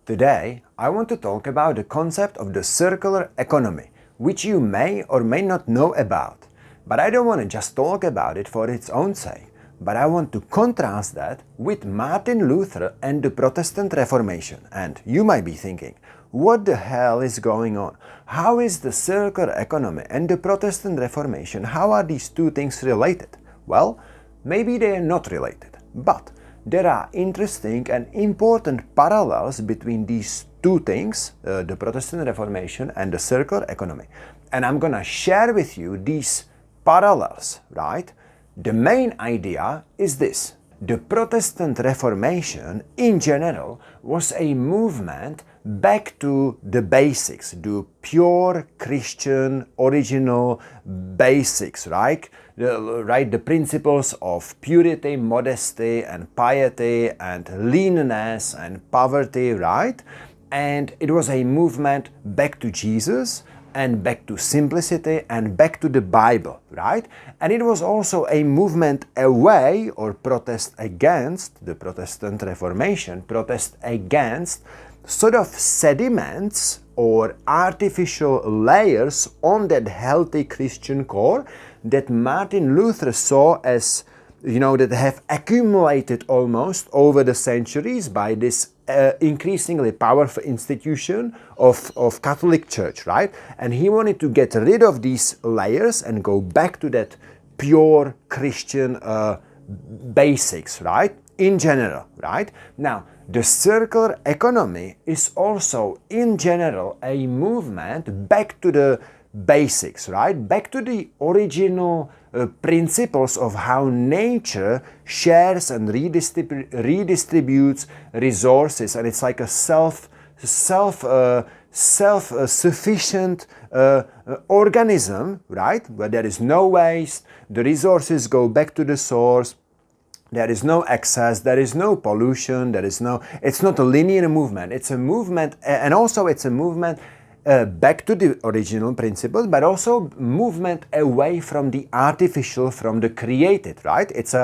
Today, I want to talk about the concept of the circular economy, which you may or may not know about. But I don't want to just talk about it for its own sake, but I want to contrast that with Martin Luther and the Protestant Reformation. And you might be thinking, what the hell is going on? How is the circular economy and the Protestant Reformation, how are these two things related? Well, maybe they are not related, but there are interesting and important parallels between these two things, the Protestant Reformation and the circular economy. And I'm gonna share with you these parallels, right? The main idea is this. The Protestant Reformation in general was a movement back to the basics, the pure Christian original basics, right? The principles of purity, modesty, and piety, and leanness, and poverty, right? And it was a movement back to Jesus, and back to simplicity, and back to the Bible, right? And it was also a movement away, or protest against, the Protestant Reformation, protest against sort of sediments or artificial layers on that healthy Christian core that Martin Luther saw as, that have accumulated almost over the centuries by this increasingly powerful institution of Catholic Church, right? And he wanted to get rid of these layers and go back to that pure Christian basics, right? In general, right? Now, the circular economy is also, in general, a movement back to the basics, right? Back to the original principles of how nature shares and redistributes resources, and it's like a self-sufficient organism, right? Where there is no waste, the resources go back to the source. There is no excess, there is no pollution, it's not a linear movement. It's a movement, and also it's a movement back to the original principles, but also movement away from the artificial, from the created, right? It's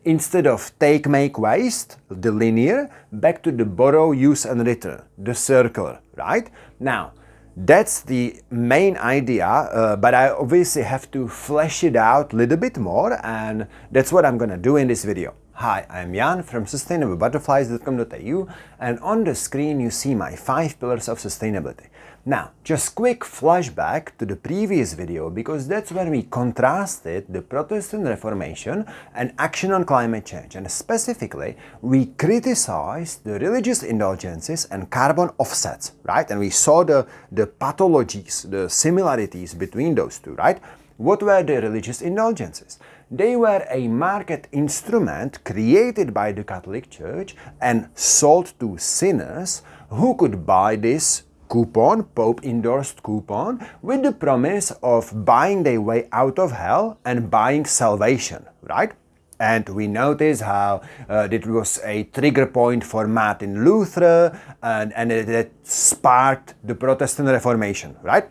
instead of take, make, waste, the linear, back to the borrow, use, and return, the circular, right? Now, that's the main idea, but I obviously have to flesh it out a little bit more, and that's what I'm gonna do in this video. Hi, I'm Jan from sustainablebutterflies.com.au, and on the screen you see my 5 pillars of sustainability. Now, just quick flashback to the previous video, because that's where we contrasted the Protestant Reformation and action on climate change, and specifically we criticized the religious indulgences and carbon offsets, right? And we saw the pathologies, the similarities between those two, right? What were the religious indulgences? They were a market instrument created by the Catholic Church and sold to sinners who could buy this coupon, Pope-endorsed coupon, with the promise of buying their way out of hell and buying salvation, right? And we notice how it was a trigger point for Martin Luther, and it sparked the Protestant Reformation, right?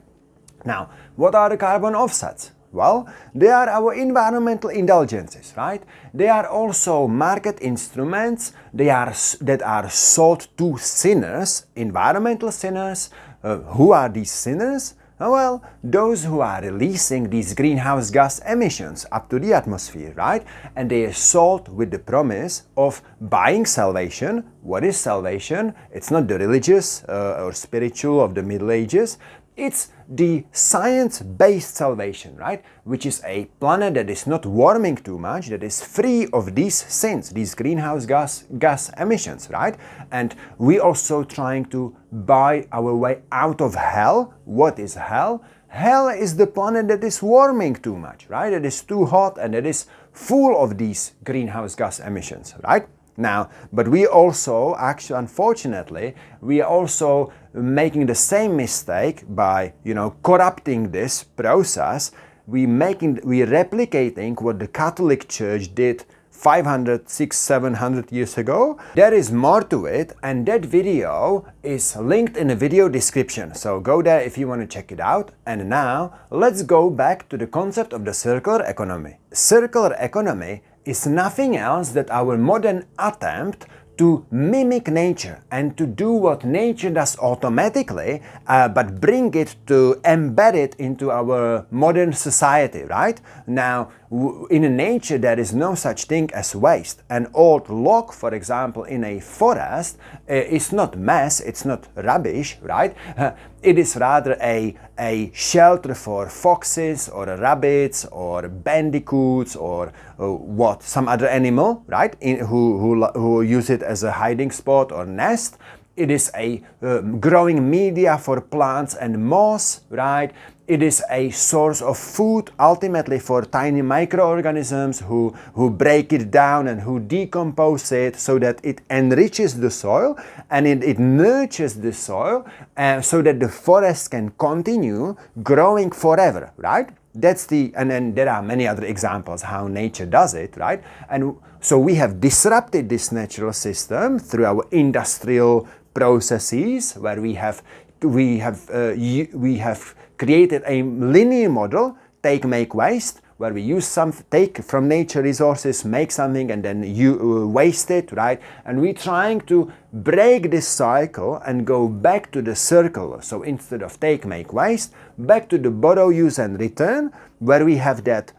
Now, what are the carbon offsets? Well, they are our environmental indulgences, right? They are also market instruments that are sold to sinners, environmental sinners. Who are these sinners? Well, those who are releasing these greenhouse gas emissions up to the atmosphere, right? And they are sold with the promise of buying salvation. What is salvation? It's not the religious or spiritual of the Middle Ages. It's the science-based salvation, right? Which is a planet that is not warming too much, that is free of these sins, these greenhouse gas emissions, right? And we also trying to buy our way out of hell. What is hell? Hell is the planet that is warming too much, right? It is too hot and it is full of these greenhouse gas emissions, right? Now, but we also, actually, unfortunately, we are also making the same mistake by, corrupting this process. We're replicating what the Catholic Church did 500, 600, 700 years ago. There is more to it, and that video is linked in the video description. So go there if you want to check it out. And now, let's go back to the concept of the circular economy. Circular economy is nothing else than our modern attempt to mimic nature and to do what nature does automatically, but bring it to embed it into our modern society, right? Now, in nature there is no such thing as waste. An old log, for example, in a forest is not mess, it's not rubbish, right? It is rather a shelter for foxes or rabbits or bandicoots or some other animal, right? Who use it as a hiding spot or nest. It is a growing media for plants and moss, right? It is a source of food ultimately for tiny microorganisms who break it down and who decompose it so that it enriches the soil and it nurtures the soil so that the forest can continue growing forever, right? And then there are many other examples how nature does it, right? And so we have disrupted this natural system through our industrial processes where we have created a linear model, take, make, waste, where we take from nature resources, make something, and then waste it, right? And we're trying to break this cycle and go back to the circle. So instead of take, make, waste, back to the borrow, use, and return, where we have that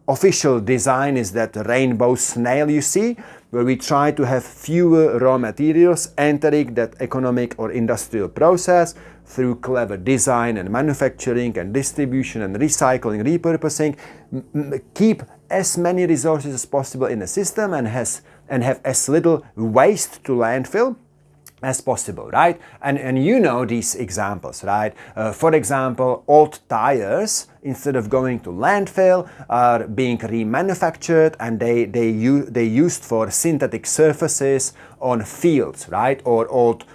official design is that rainbow snail you see, where we try to have fewer raw materials entering that economic or industrial process through clever design and manufacturing and distribution and recycling, repurposing, keep as many resources as possible in the system and have as little waste to landfill as possible, right? And you know these examples, right? For example, old tires, instead of going to landfill, are being remanufactured and they used for synthetic surfaces on fields, right? Or old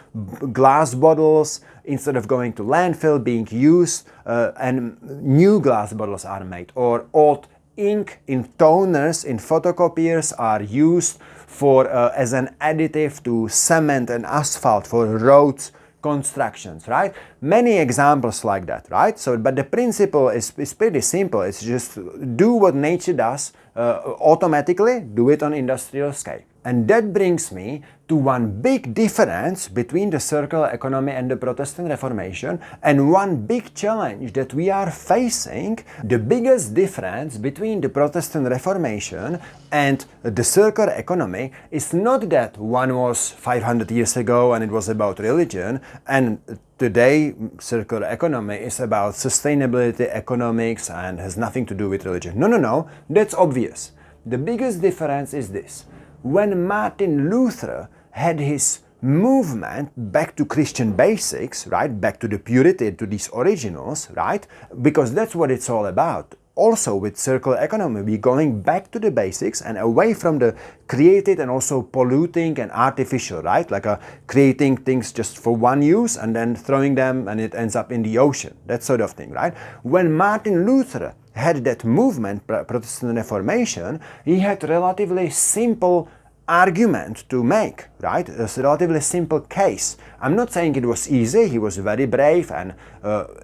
glass bottles, instead of going to landfill, being used and new glass bottles are made. Or old ink in toners in photocopiers are used for as an additive to cement and asphalt for roads constructions, right? Many examples like that, right? So, but the principle is pretty simple. It's just do what nature does automatically, do it on industrial scale. And that brings me to one big difference between the circular economy and the Protestant Reformation, and one big challenge that we are facing. The biggest difference between the Protestant Reformation and the circular economy is not that one was 500 years ago and it was about religion, and today circular economy is about sustainability, economics, and has nothing to do with religion. No, that's obvious. The biggest difference is this. When Martin Luther had his movement back to Christian basics, right, back to the purity, to these originals, right, because that's what it's all about. Also with circular economy, we're going back to the basics and away from the created and also polluting and artificial, right, like creating things just for one use and then throwing them and it ends up in the ocean, that sort of thing, right? When Martin Luther had that movement, Protestant Reformation, he had relatively simple argument to make, right? It's a relatively simple case. I'm not saying it was easy. He was very brave and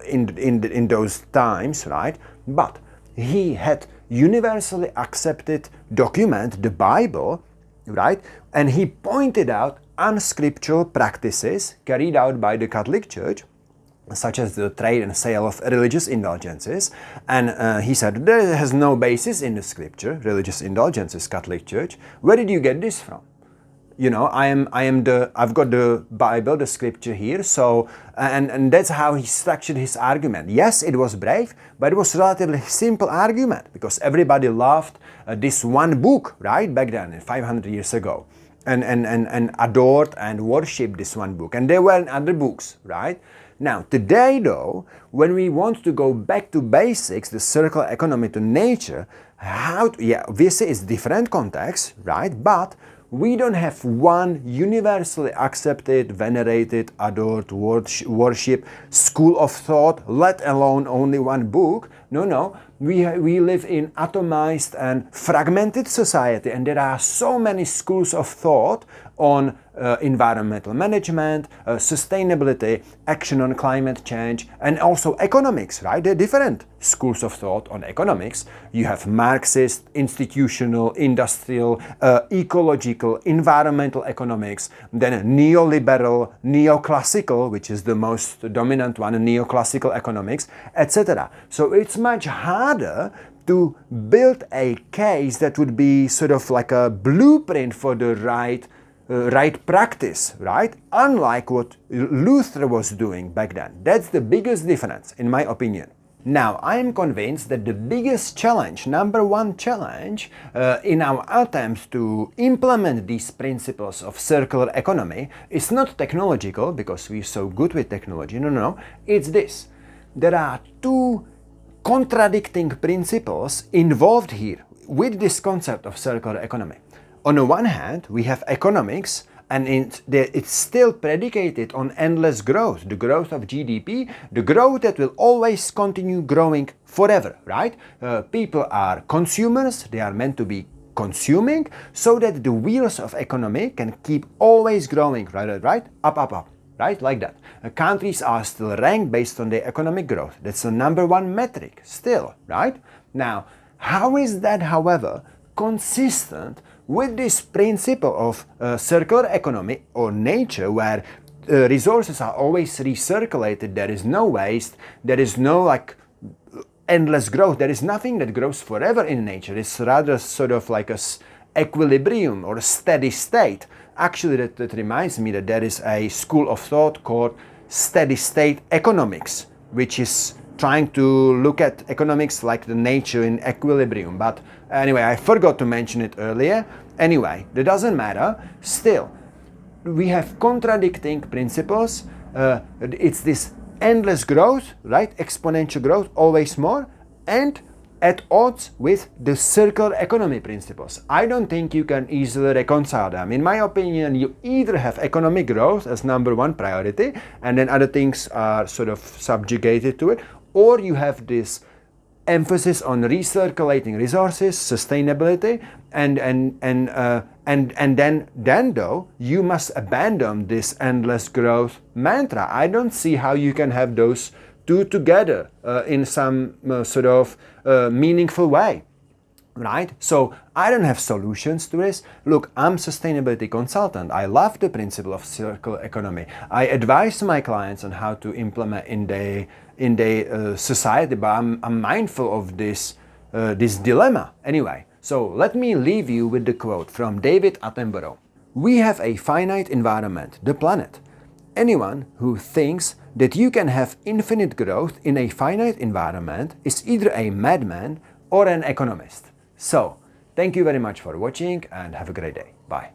in those times, right? But he had universally accepted document, the Bible, right? And he pointed out unscriptural practices carried out by the Catholic Church, such as the trade and sale of religious indulgences, and he said there has no basis in the scripture, religious indulgences, Catholic Church. Where did you get this from? You know, I've got the Bible, the scripture here, so, and that's how he structured his argument. Yes, it was brave, but it was a relatively simple argument, because everybody loved this one book, right, back then, 500 years ago, and adored and worshipped this one book, and there were other books, right? Now, today though, when we want to go back to basics, the circular economy to nature, obviously it's different context, right? But we don't have one universally accepted, venerated, adored, worship, school of thought, let alone only one book, No, no. We live in atomized and fragmented society, and there are so many schools of thought on environmental management, sustainability, action on climate change, and also economics, right? There are different schools of thought on economics. You have Marxist, institutional, industrial, ecological, environmental economics, then neoliberal, neoclassical, which is the most dominant one, neoclassical economics, etc. So it's much harder to build a case that would be sort of like a blueprint for the right practice, right? Unlike what Luther was doing back then. That's the biggest difference, in my opinion. Now, I am convinced that the biggest challenge, number one challenge, in our attempts to implement these principles of circular economy is not technological, because we're so good with technology. No, no, no. It's this. There are two contradicting principles involved here with this concept of circular economy. On the one hand, we have economics, and it's still predicated on endless growth, the growth of GDP, the growth that will always continue growing forever, right? People are consumers, they are meant to be consuming, so that the wheels of economy can keep always growing, right? Up, right? Like that. Countries are still ranked based on their economic growth. That's the number one metric, still, right? Now, how is that, however, consistent with this principle of circular economy or nature, where resources are always recirculated, there is no waste, there is no endless growth, there is nothing that grows forever in nature. It's rather sort of like a equilibrium or a steady state. Actually, that reminds me that there is a school of thought called steady state economics, which is trying to look at economics like the nature in equilibrium. But anyway, I forgot to mention it earlier. Anyway, that doesn't matter. Still, we have contradicting principles. It's this endless growth, right? Exponential growth, always more, and at odds with the circular economy principles. I don't think you can easily reconcile them. In my opinion, you either have economic growth as number one priority, and then other things are sort of subjugated to it, or you have this emphasis on recirculating resources, sustainability, and then though you must abandon this endless growth mantra. I don't see how you can have those two together in some sort of meaningful way, right? So I don't have solutions to this. Look, I'm a sustainability consultant. I love the principle of circular economy. I advise my clients on how to implement in their society, but I'm mindful of this dilemma. Anyway, so let me leave you with the quote from David Attenborough. We have a finite environment, the planet. Anyone who thinks that you can have infinite growth in a finite environment is either a madman or an economist. So, thank you very much for watching and have a great day. Bye.